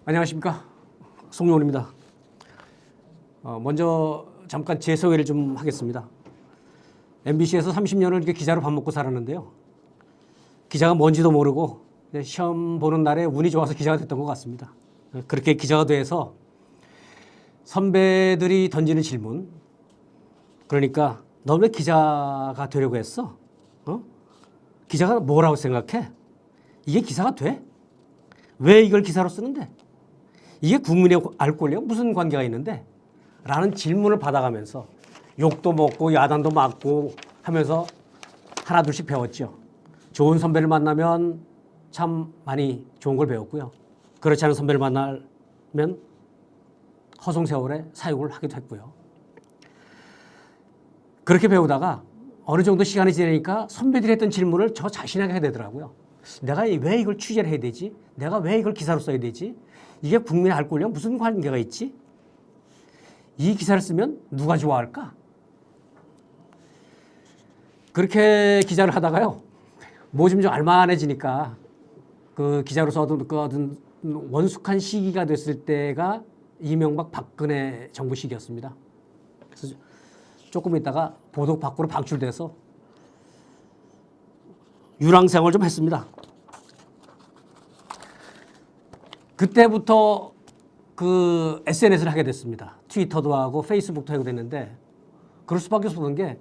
안녕하십니까, 송영훈입니다. 먼저 잠깐 제 소개를 좀 하겠습니다. MBC에서 30년을 이렇게 기자로 밥 먹고 살았는데요. 기자가 뭔지도 모르고 시험 보는 날에 운이 좋아서 기자가 됐던 것 같습니다. 그렇게 기자가 돼서 선배들이 던지는 질문, 그러니까 너 왜 기자가 되려고 했어? 기자가 뭐라고 생각해? 이게 기사가 돼? 왜 이걸 기사로 쓰는데? 이게 국민의 알 권리와 무슨 관계가 있는데? 라는 질문을 받아가면서 욕도 먹고 야단도 맞고 하면서 하나 둘씩 배웠죠. 좋은 선배를 만나면 참 많이 좋은 걸 배웠고요. 그렇지 않은 선배를 만나면 허송세월에 사육을 하기도 했고요. 그렇게 배우다가 어느 정도 시간이 지나니까 선배들이 했던 질문을 저 자신에게 하게 되더라고요. 내가 왜 이걸 취재를 해야 되지? 내가 왜 이걸 기사로 써야 되지? 이게 국민의 알 권리와 무슨 관계가 있지? 이 기사를 쓰면 누가 좋아할까? 그렇게 기자를 하다가요, 뭐 좀 알만해지니까 그 기자로서 얻은 원숙한 시기가 됐을 때가 이명박 박근혜 정부 시기였습니다. 그래서 조금 있다가 보도 밖으로 방출돼서 유랑 생활을 좀 했습니다. 그때부터 그 SNS를 하게 됐습니다. 트위터도 하고 페이스북도 하게 됐는데, 그럴 수밖에 없었던 게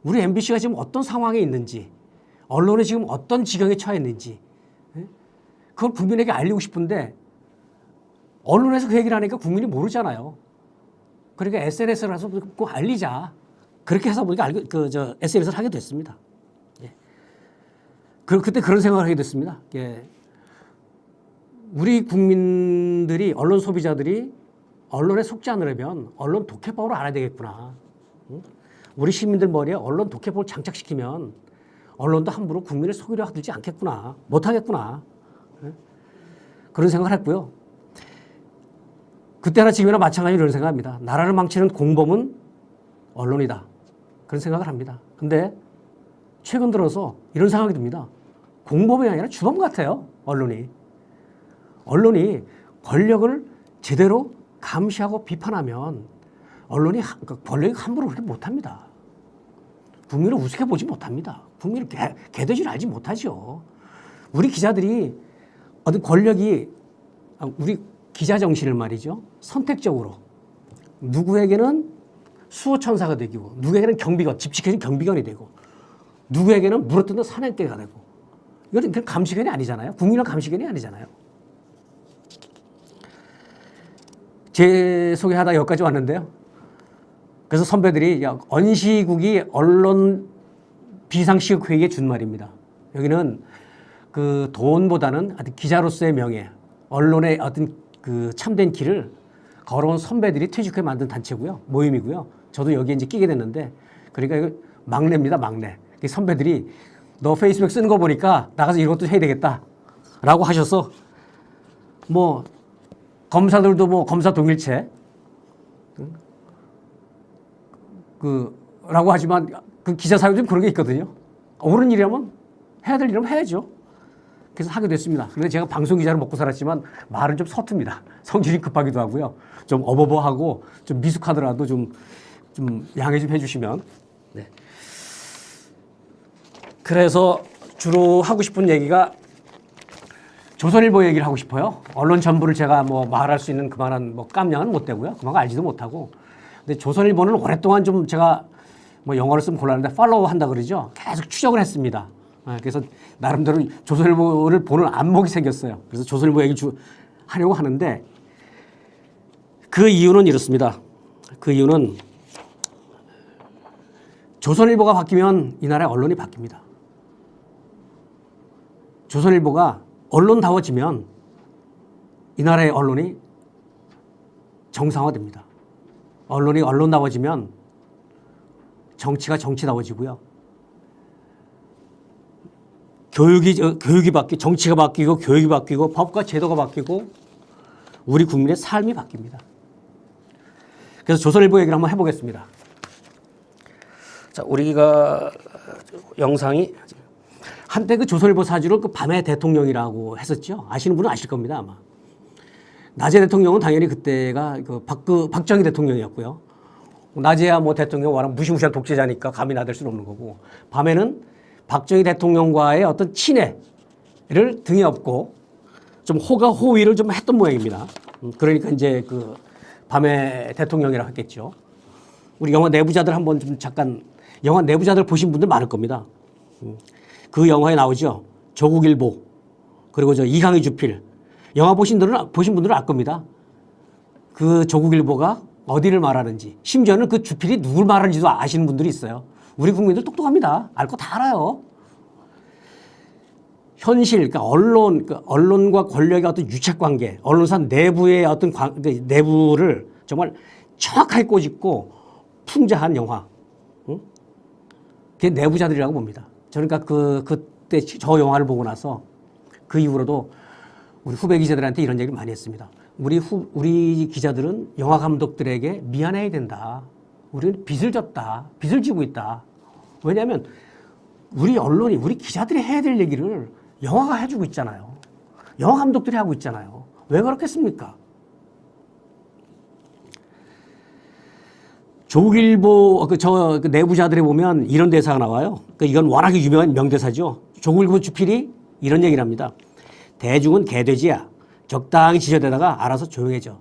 우리 MBC가 지금 어떤 상황에 있는지, 언론이 지금 어떤 지경에 처해 있는지, 그걸 국민에게 알리고 싶은데 언론에서 그 얘기를 하니까 국민이 모르잖아요. 그러니까 SNS를 해서 꼭 알리자. 그렇게 해서 보니까 SNS를 하게 됐습니다. 예. 그때 그런 생각을 하게 됐습니다. 예. 우리 국민들이, 언론 소비자들이 언론에 속지 않으려면 언론 독해법을 알아야 되겠구나. 우리 시민들 머리에 언론 독해법을 장착시키면 언론도 함부로 국민을 속이려 하지 않겠구나. 못하겠구나. 그런 생각을 했고요. 그때나 지금이나 마찬가지로 이런 생각합니다. 나라를 망치는 공범은 언론이다. 그런 생각을 합니다. 근데 최근 들어서 이런 생각이 듭니다. 공범이 아니라 주범 같아요, 언론이. 언론이 권력을 제대로 감시하고 비판하면 언론이 권력이 함부로 그렇게 못합니다. 국민을 우습게 보지 못합니다. 국민을 개돼지를 알지 못하죠. 우리 기자들이 어떤 권력이, 우리 기자 정신을 말이죠, 선택적으로 누구에게는 수호천사가 되고, 누구에게는 경비관, 집 지켜주는 경비관이 되고, 누구에게는 물어뜯는 사냥개가 되고, 이건 감시견이 아니잖아요. 국민은 감시견이 아니잖아요. 제 소개하다 여기까지 왔는데요. 그래서 선배들이 언시국이 언론 비상시국회의에 준 말입니다. 여기는 그 돈보다는 기자로서의 명예, 언론의 어떤 그 참된 길을 걸어온 선배들이 퇴직해 만든 단체고요, 모임이고요. 저도 여기에 이제 끼게 됐는데, 그러니까 이거 막내입니다, 막내. 선배들이 너 페이스북 쓰는 거 보니까 나가서 이것도 해야 되겠다라고 하셔서, 뭐 검사들도 뭐 검사 동일체 라고 하지만 그 기자 사회도 좀 그런 게 있거든요. 옳은 일이라면 해야 될 일이면 해야죠. 그래서 하게 됐습니다. 그런데 제가 방송 기자를 먹고 살았지만 말은 좀 서툽니다. 성질이 급하기도 하고요. 좀 어버버하고 좀 미숙하더라도 좀 양해 좀 해주시면. 네. 그래서 주로 하고 싶은 얘기가 조선일보 얘기를 하고 싶어요. 언론 전부를 제가 뭐 말할 수 있는 그만한 뭐 깜냥은 못 되고요. 그만큼 알지도 못하고. 근데 조선일보는 오랫동안 좀 제가 뭐 영어를 쓰면 곤란한데 팔로우 한다 그러죠. 계속 추적을 했습니다. 그래서 나름대로 조선일보를 보는 안목이 생겼어요. 그래서 조선일보 얘기 하려고 하는데, 그 이유는 이렇습니다. 그 이유는 조선일보가 바뀌면 이 나라의 언론이 바뀝니다. 조선일보가 언론다워지면 이 나라의 언론이 정상화됩니다. 언론이 언론다워지면 정치가 정치다워지고요. 교육이 바뀌고, 정치가 바뀌고, 교육이 바뀌고, 법과 제도가 바뀌고, 우리 국민의 삶이 바뀝니다. 그래서 조선일보 얘기를 한번 해보겠습니다. 자, 우리가 영상이 한때 그 조선일보 사주를 그 밤의 대통령이라고 했었죠. 아시는 분은 아실 겁니다, 아마. 낮에 대통령은 당연히 그때가 박정희 대통령이었고요. 낮에야 뭐 대통령 워낙 무시무시한 독재자니까 감히 나댈 수는 없는 거고, 밤에는 박정희 대통령과의 어떤 친애를 등에 업고 좀 호가 호위를 좀 했던 모양입니다. 그러니까 이제 그 밤에 대통령이라고 했겠죠. 우리 영화 내부자들 한번 좀 잠깐, 영화 내부자들 보신 분들 많을 겁니다. 그 영화에 나오죠. 조국일보, 그리고 저 이강희 주필. 영화 보신 분들은 알 겁니다. 그 조국일보가 어디를 말하는지, 심지어는 그 주필이 누굴 말하는지도 아시는 분들이 있어요. 우리 국민들 똑똑합니다. 알 거 다 알아요. 현실, 그러니까 언론과 권력의 어떤 유착관계, 언론사 내부의 어떤 내부를 정말 정확하게 꼬집고 풍자한 영화. 응? 그게 내부자들이라고 봅니다. 저는 그러니까 그때 저 영화를 보고 나서 그 이후로도 우리 후배 기자들한테 이런 얘기를 많이 했습니다. 우리 기자들은 영화 감독들에게 미안해야 된다. 우리는 빚을 졌다. 빚을 지고 있다. 왜냐하면 우리 언론이, 우리 기자들이 해야 될 얘기를 영화가 해주고 있잖아요. 영화 감독들이 하고 있잖아요. 왜 그렇겠습니까? 조국일보 그 내부자들에 보면 이런 대사가 나와요. 이건 워낙에 유명한 명대사죠. 조국일보 주필이 이런 얘기를 합니다. 대중은 개돼지야. 적당히 지저대다가 알아서 조용해져.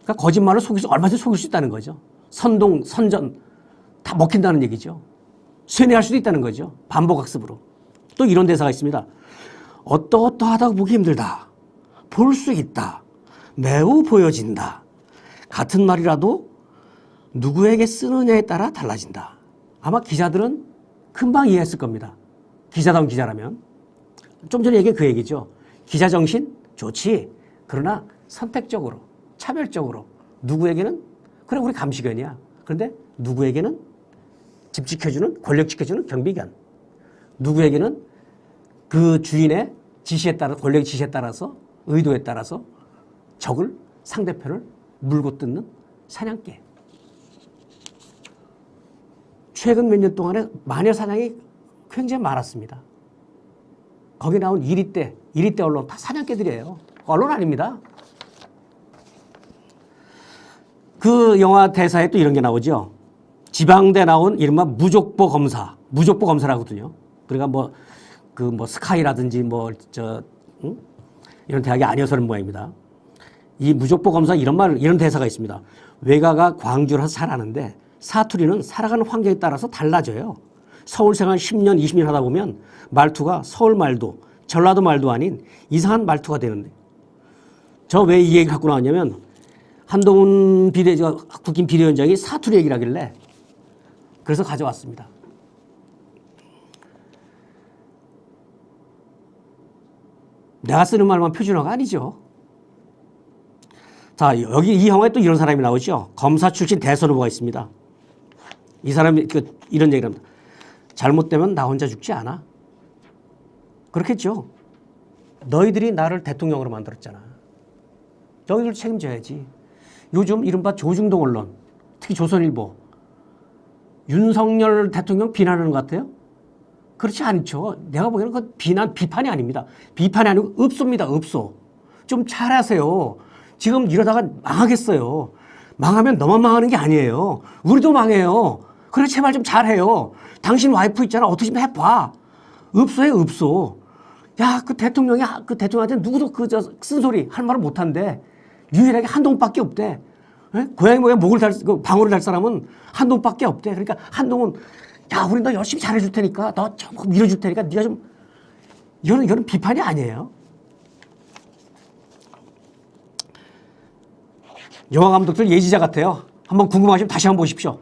그러니까 거짓말로 얼마든지 속일 수 있다는 거죠. 선동, 선전 다 먹힌다는 얘기죠. 쇠뇌할 수도 있다는 거죠. 반복학습으로. 또 이런 대사가 있습니다. 어떠어떠하다고 보기 힘들다. 볼 수 있다. 매우 보여진다. 같은 말이라도 누구에게 쓰느냐에 따라 달라진다. 아마 기자들은 금방 이해했을 겁니다. 기자다운 기자라면. 좀 전에 얘기한 그 얘기죠. 기자 정신 좋지. 그러나 선택적으로, 차별적으로 누구에게는 그래 우리 감시견이야. 그런데 누구에게는 집 지켜주는, 권력 지켜주는 경비견. 누구에게는 그 주인의 지시에 따라, 권력의 지시에 따라서, 의도에 따라서 적을, 상대편을 물고 뜯는 사냥개. 최근 몇 년 동안에 마녀 사냥이 굉장히 많았습니다. 거기 나온 1위대 언론 다 사냥개들이에요. 언론 아닙니다. 그 영화 대사에 또 이런 게 나오죠. 지방대 나온 이른바 무족보 검사라고 하거든요. 그러니까 스카이라든지 이런 대학이 아니어서는 모양입니다. 이 무족보 검사 이런 대사가 있습니다. 외가가 광주라서 잘하는데 사투리는 살아가는 환경에 따라서 달라져요. 서울 생활 10년, 20년 하다 보면 말투가 서울 말도, 전라도 말도 아닌 이상한 말투가 되는데. 저 왜 이 얘기 갖고 나왔냐면 한동훈 국힘 비대위원장이 사투리 얘기를 하길래 그래서 가져왔습니다. 내가 쓰는 말만 표준어가 아니죠. 자, 여기 이 영화에 또 이런 사람이 나오죠. 검사 출신 대선 후보가 있습니다. 이 사람이 이런 얘기를 합니다. 잘못되면 나 혼자 죽지 않아. 그렇겠죠. 너희들이 나를 대통령으로 만들었잖아. 너희들 책임져야지. 요즘 이른바 조중동 언론, 특히 조선일보, 윤석열 대통령 비난하는 것 같아요? 그렇지 않죠. 내가 보기에는 그 비판이 아닙니다. 비판이 아니고 읍소입니다. 읍소. 좀 잘하세요. 지금 이러다가 망하겠어요. 망하면 너만 망하는 게 아니에요. 우리도 망해요. 그래 제발 좀 잘해요. 당신 와이프 있잖아. 어떻게 좀 해봐. 읍소에 읍소. 야, 그 대통령한테 누구도 쓴소리 할 말을 못한대. 유일하게 한동훈밖에 없대. 에? 고양이 목에 방울을 달 사람은 한동훈밖에 없대. 그러니까 한동훈, 야, 우리 너 열심히 잘해줄 테니까, 너 좀 밀어줄 테니까, 네가 좀, 이거는 비판이 아니에요. 영화 감독들 예지자 같아요. 한번 궁금하시면 다시 한번 보십시오.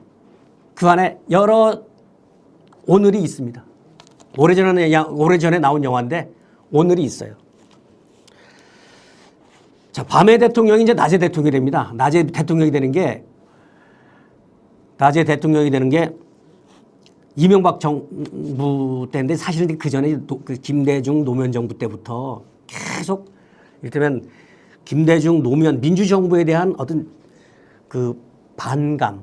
그 안에 여러 오늘이 있습니다. 오래전에 나온 영화인데 오늘이 있어요. 자, 밤의 대통령이 이제 낮의 대통령이 됩니다. 낮의 대통령이 되는 게 이명박 정부 때인데 사실은 그 전에 김대중 노무현 정부 때부터 계속 이를테면 김대중 노무현 민주정부에 대한 어떤 그 반감,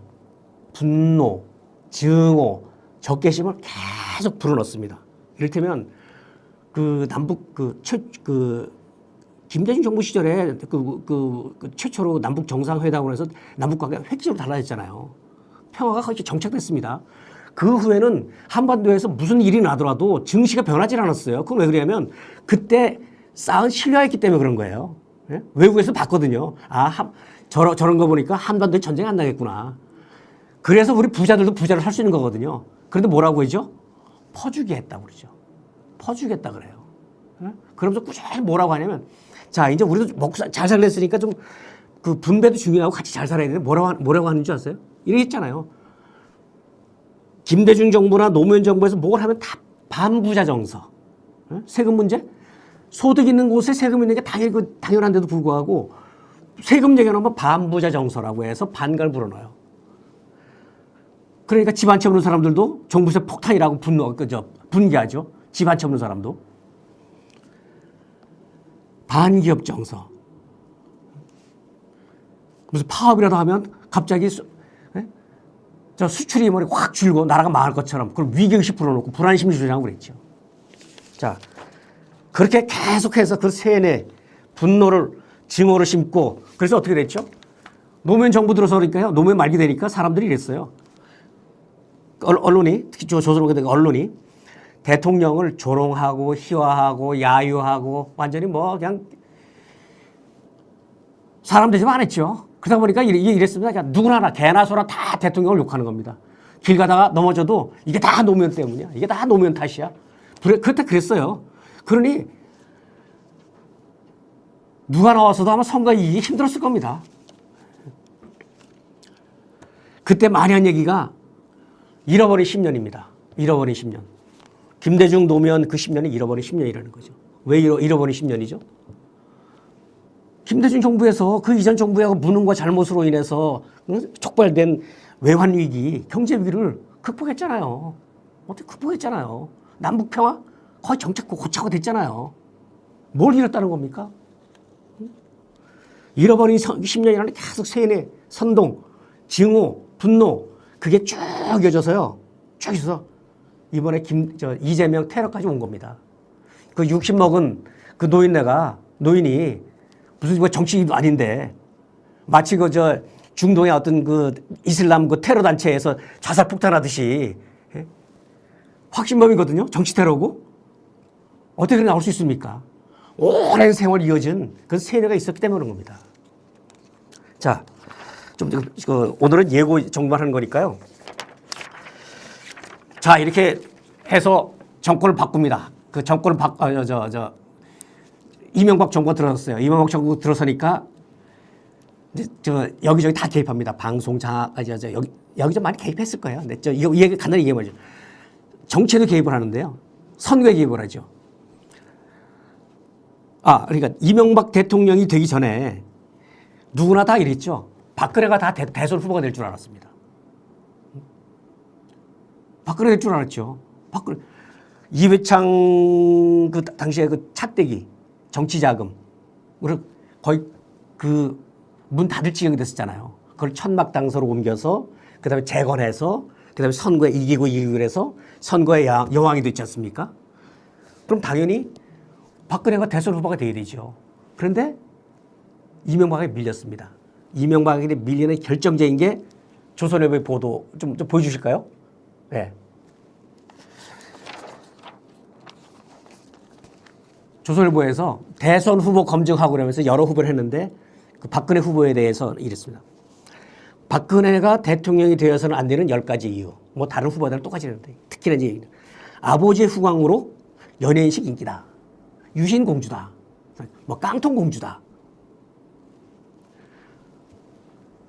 분노, 증오, 적개심을 계속 불어넣습니다. 이를테면 그 남북 김대중 정부 시절에 그 최초로 남북 정상회담을 해서 남북 관계가 획기적으로 달라졌잖아요. 평화가 거의 정착됐습니다. 그 후에는 한반도에서 무슨 일이 나더라도 증시가 변하지 않았어요. 그건 왜 그러냐면 그때 쌓은 신뢰가 있기 때문에 그런 거예요. 예? 외국에서 봤거든요. 저런 거 보니까 한반도에 전쟁 안 나겠구나. 그래서 우리 부자들도 부자를 살 수 있는 거거든요. 그런데 뭐라고 하죠? 퍼주기 했다고 그러죠. 퍼주겠다 그래요. 예? 그러면서 꾸준히 뭐라고 하냐면 자, 이제 우리도 먹고 잘 살랬으니까 좀 그 분배도 중요하고 같이 잘 살아야 되는데 뭐라고 하는 줄 아세요? 이렇게 했잖아요. 김대중 정부나 노무현 정부에서 뭘 하면 다 반부자 정서. 예? 세금 문제? 소득 있는 곳에 세금 있는 게 당연한데도 불구하고 세금 얘기하면 반부자 정서라고 해서 반갈 불어넣어요. 그러니까 집 한 채 없는 사람들도 정부세 폭탄이라고 분개하죠. 집 한 채 없는 사람도. 반기업 정서. 무슨 파업이라도 하면 갑자기 저 수출이 확 줄고 나라가 망할 것처럼 그걸 위기의식 불어넣고 불안심리 조장하고 그랬죠. 자, 그렇게 계속해서 그 세뇌, 분노를, 증오를 심고 그래서 어떻게 됐죠? 노무현 정부 들어서 그러니까요. 노무현 말기 되니까 사람들이 이랬어요. 언론이, 특히 언론이 대통령을 조롱하고 희화하고 야유하고 완전히 그냥 사람 대접 안 했죠. 그러다 보니까 이랬습니다. 그러니까 누구나 개나 소나 다 대통령을 욕하는 겁니다. 길 가다가 넘어져도 이게 다 노무현 때문이야. 이게 다 노무현 탓이야. 그때 그랬어요. 그러니 누가 나와서도 아마 선거 이기기 힘들었을 겁니다. 그때 많이 한 얘기가 잃어버린 10년입니다. 잃어버린 10년. 김대중 노무현 그 10년이 잃어버린 10년이라는 거죠. 왜 잃어버린 10년이죠? 김대중 정부에서 그 이전 정부의 무능과 잘못으로 인해서 촉발된 외환위기, 경제위기를 극복했잖아요. 어떻게 극복했잖아요. 남북평화 거의 고착화 됐잖아요. 뭘 잃었다는 겁니까? 잃어버린 10년이라는 계속 세뇌, 선동, 증오, 분노 그게 쭉 이어져서요. 쭉 있어서 이번에 이재명 테러까지 온 겁니다. 그 60 먹은 그 노인이 무슨 정치인도 아닌데 마치 중동의 어떤 이슬람 테러 단체에서 자살 폭탄하듯이 확신범이거든요. 정치 테러고 어떻게 그렇게 나올 수 있습니까? 오랜 세월 이어진 그 세뇌가 있었기 때문에 그런 겁니다. 자, 오늘은 예고 정보만 하는 거니까요. 자, 이렇게 해서 정권을 바꿉니다. 그 정권을 이명박 정부가 들어섰어요. 이명박 정부가 들어서니까 여기저기 다 개입합니다. 방송 장악까지 여기 좀 많이 개입했을 거예요. 근데 이 얘기 간단히 얘기해보죠. 정치에도 개입을 하는데요. 선거에 개입을 하죠. 그러니까 이명박 대통령이 되기 전에 누구나 다 이랬죠. 박근혜가 다 대선 후보가 될 줄 알았습니다. 박근혜 될 줄 알았죠. 이회창 당시에 차떼기 정치자금 거의 문 닫을 지경이 됐었잖아요. 그걸 천막당서로 옮겨서 그다음에 재건해서 그다음에 선거에 이기고 그래서 선거의 여왕이 됐지 않습니까? 그럼 당연히 박근혜가 대선 후보가 돼야 되죠. 그런데 이명박에게 밀렸습니다. 이명박에게 밀리는 결정적인 게 조선일보의 보도 좀 보여주실까요? 네. 조선일보에서 대선 후보 검증하고 그러면서 여러 후보를 했는데 그 박근혜 후보에 대해서 이랬습니다. 박근혜가 대통령이 되어서는 안 되는 10가지 이유. 다른 후보들은 똑같이 했는데 특히나 이제 아버지의 후광으로 연예인식 인기다. 유신공주다. 깡통공주다.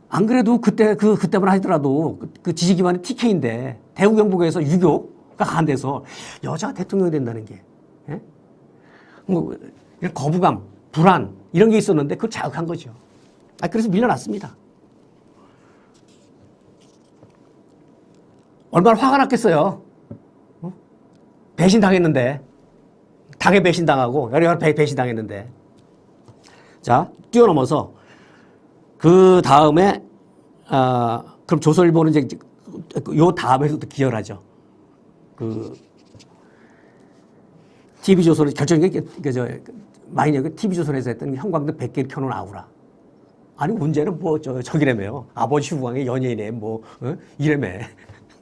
안 그래도 그때만 하더라도 그 지지 기반이 TK인데 대구 경북에서 유교가 강한데서 여자가 대통령이 된다는 게 예? 이런 거부감, 불안 이런 게 있었는데 그걸 자극한 거죠. 그래서 밀려났습니다. 얼마나 화가 났겠어요. 배신당했는데 당에 배신당하고 여러 배신당했는데 자 뛰어넘어서 그 다음에 그럼 조선일보는 이제 요 다음에도 기여하죠. TV조선은 결정적인 만약에 TV조선에서 했던 형광등 100개를 켜놓은 아우라. 아니 문제는 뭐 저기라며요. 아버지 후광의 연예인에 뭐 이래며.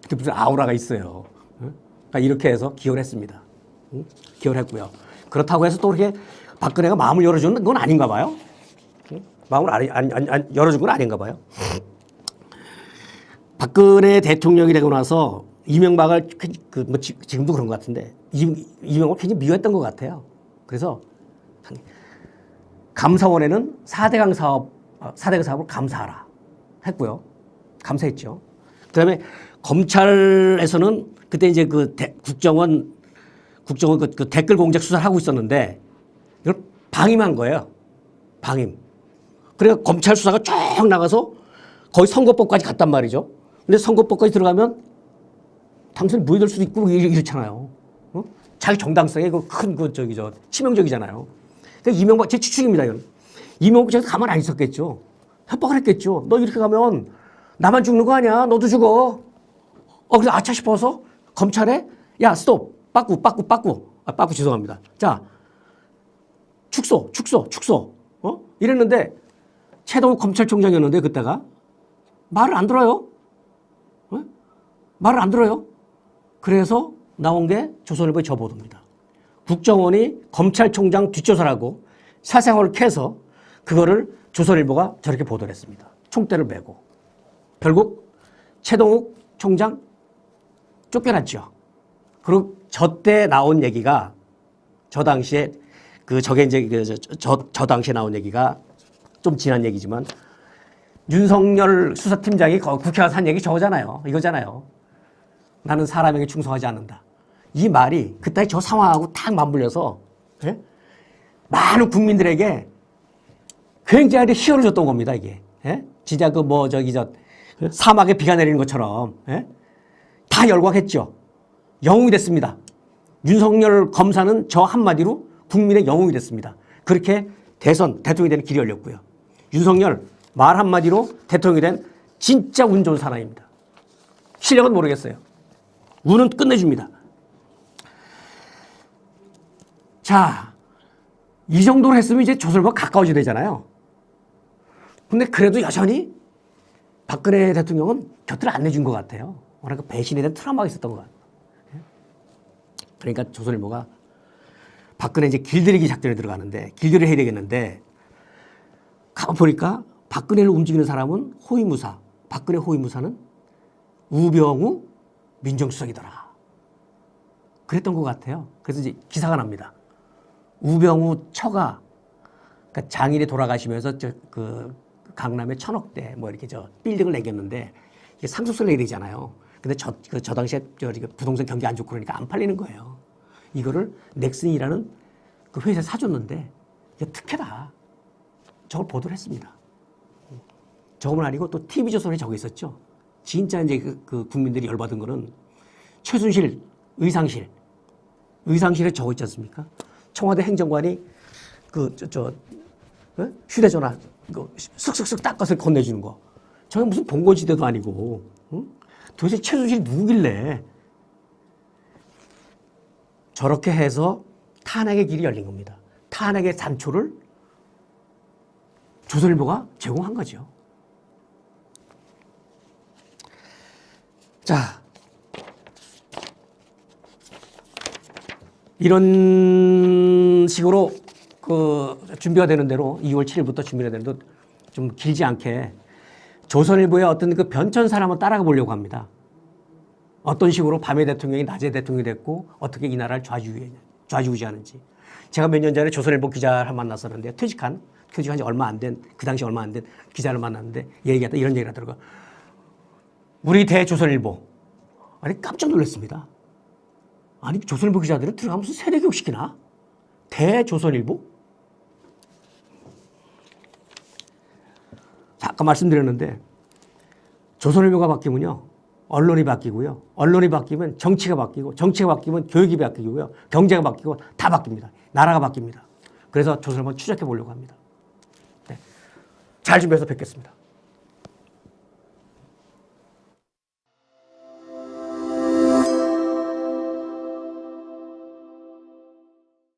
근데 무슨 아우라가 있어요. 그러니까 이렇게 해서 기여를 했습니다. 기여를 했고요. 그렇다고 해서 또 그렇게 박근혜가 마음을 열어주는 건 아닌가 봐요. 마음을 열어준 건 아닌가 봐요. 박근혜 대통령이 되고 나서 이명박을 뭐 지금도 그런 것 같은데 이명박을 굉장히 미워했던 것 같아요. 그래서 감사원에는 4대강 사업을 감사하라 했고요. 감사했죠. 그다음에 검찰에서는 그때 이제 국정원 그 댓글 공작 수사를 하고 있었는데 이걸 방임한 거예요. 방임. 그러니까 검찰 수사가 쭉 나가서 거의 선거법까지 갔단 말이죠. 근데 선거법까지 들어가면 당선이 무효될 수도 있고 이렇잖아요. 자기 정당성에 큰 치명적이잖아요. 그러니까 이명박 제 추측입니다. 이건. 이명박 제가 가만 안 있었겠죠. 협박을 했겠죠. 너 이렇게 가면 나만 죽는 거 아니야. 너도 죽어. 그래서 아차 싶어서 검찰에 야 스톱 빠꾸 죄송합니다. 자 축소 이랬는데 최동욱 검찰총장이었는데 그때가 말을 안 들어요. 말을 안 들어요. 그래서 나온 게 조선일보의 저 보도입니다. 국정원이 검찰총장 뒷조사라고 사생활을 캐서 그거를 조선일보가 저렇게 보도를 했습니다. 총대를 메고. 결국 최동욱 총장 쫓겨났죠. 그리고 저때 나온 얘기가 저 당시에 저 당시에 나온 얘기가 좀 지난 얘기지만 윤석열 수사팀장이 국회 와서 한 얘기 저거잖아요. 이거잖아요. 나는 사람에게 충성하지 않는다. 이 말이 그때 저 상황하고 탁 맞물려서 많은 국민들에게 굉장히 희열을 줬던 겁니다. 이게 진짜 사막에 비가 내리는 것처럼 다 열광했죠. 영웅이 됐습니다. 윤석열 검사는 저 한마디로 국민의 영웅이 됐습니다. 그렇게 대통령이 되는 길이 열렸고요. 윤석열 말 한마디로 대통령이 된 진짜 운 좋은 사람입니다. 실력은 모르겠어요. 운은 끝내줍니다. 자, 이 정도로 했으면 이제 조선일보가 가까워져야 되잖아요. 근데 그래도 여전히 박근혜 대통령은 곁을 안 내준 것 같아요. 그러니까 배신에 대한 트라우마가 있었던 것 같아요. 그러니까 조선일보가 박근혜 이제 길들이기 작전에 들어가는데 길들이를 해야 되겠는데 가보니까 박근혜를 움직이는 사람은 호위무사. 박근혜 호위무사는 우병우 민정수석이더라. 그랬던 것 같아요. 그래서 이제 기사가 납니다. 우병우 처가 그러니까 장인이 돌아가시면서 강남에 1,000억대 뭐 이렇게 빌딩을 내겼는데 이게 상속세를 내야 되잖아요. 근데 저 당시에 부동산 경기 안 좋고 그러니까 안 팔리는 거예요. 이거를 넥슨이라는 그 회사에 사줬는데 이게 특혜다. 저걸 보도를 했습니다. 저것만 아니고 또 TV조선에 저거 있었죠. 진짜 이제 그 국민들이 열받은 거는 최순실 의상실에 저거 있지 않습니까? 청와대 행정관이 휴대전화 쓱쓱쓱 닦아서 건네주는 거. 저게 무슨 봉건시대도 아니고 도대체 최순실이 누구길래 저렇게 해서 탄핵의 길이 열린 겁니다. 탄핵의 단초를 조선일보가 제공한 거죠. 자, 이런 식으로 준비가 되는 대로 2월 7일부터 준비가 되는 대로 좀 길지 않게 조선일보의 어떤 그 변천사를 한번 따라가 보려고 합니다. 어떤 식으로 밤에 대통령이 낮에 대통령이 됐고 어떻게 이 나라를 좌지우지하는지. 제가 몇 년 전에 조선일보 기자를 만났었는데 퇴직한 지 얼마 안 된, 그 당시 얼마 안 된 기자를 만났는데 이런 얘기를 하더라고요. 우리 대조선일보. 아니 깜짝 놀랐습니다. 아니 조선일보 기자들은 들어가면서 세례교육 시키나? 대조선일보? 자, 아까 말씀드렸는데 조선일보가 바뀌면요. 언론이 바뀌고요. 언론이 바뀌면 정치가 바뀌고 정치가 바뀌면 교육이 바뀌고요. 경제가 바뀌고 다 바뀝니다. 나라가 바뀝니다. 그래서 조선일보 추적해 보려고 합니다. 네. 잘 준비해서 뵙겠습니다.